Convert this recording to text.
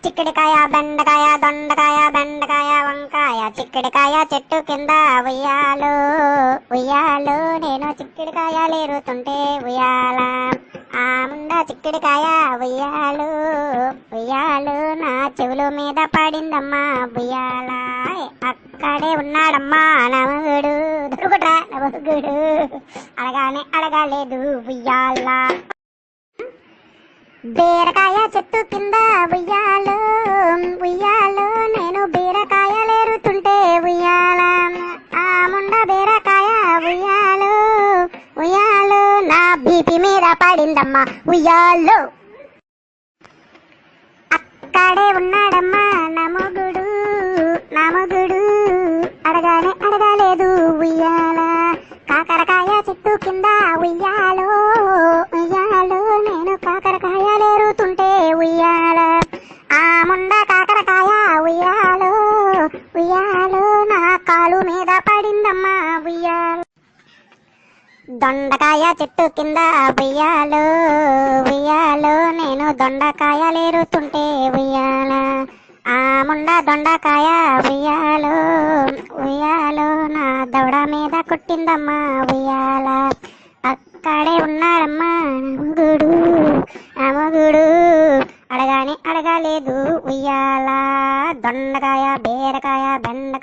చిక్కుడుకాయ బెండకాయ దొండకాయ బెండకాయ వంకాయ చిక్కుడుకాయ చెట్టు కింద ఉయ్యాలు ఉయ్యాలు నేను చిక్కుడుకాయలు ఏరుతుంటే ఉయ్యాల ఆ ముండ చిక్కుడుకాయ ఉయ్యాలు ఉయ్యాలు నా చెవుల మీద పడిందమ్మా ఉయ్యాల అక్కడే ఉన్నాడమ్మా నమగుడు దొరుకుట్రా నమగుడు అడగానే అడగలేదు ఉయ్యాల బీరకాయ చెట్టు కింద ఉయ్యాలు ఉయ్యాలు నేను బీరకాయలు ఏరుతుంటే ఉయ్యాల ఆ ముండ బీరకాయ ఉయ్యాలు ఉయ్యాలు నా బీపీ మీద పడిందమ్మా ఉయ్యాలు అక్కడే ఉన్నాడమ్మా నమగుడు నమగుడు అడగానే అడగలేదు ఉయ్యాల కాకరకాయ చెట్టు కింద ఉయ్యాలు ఉయ్యాలు నేను కాకరకాయలు ఏరుతుంటే ఉయ్యాల ఆ ముండ కాకరకాయ ఉయ్యాలు ఉయ్యాలు నా కాలు మీద పడిందమ్మా ఉయ్యాల దొండకాయ చెట్టు కింద ఉయ్యాలు ఉయ్యాలు నేను దొండకాయలు ఏరుతుంటే ఉయ్యాల ఆ ముండ దొండకాయ ఉయ్యాలు ఉయ్యాలు నా దవడ మీద కుట్టిందమ్మా ఉయ్యాల అక్కడే ఉన్నాడమ్మా నమగుడు నమగుడు అడగానే అడగలేదు ఉయ్యాల దొండకాయ బీరకాయ బెండకాయ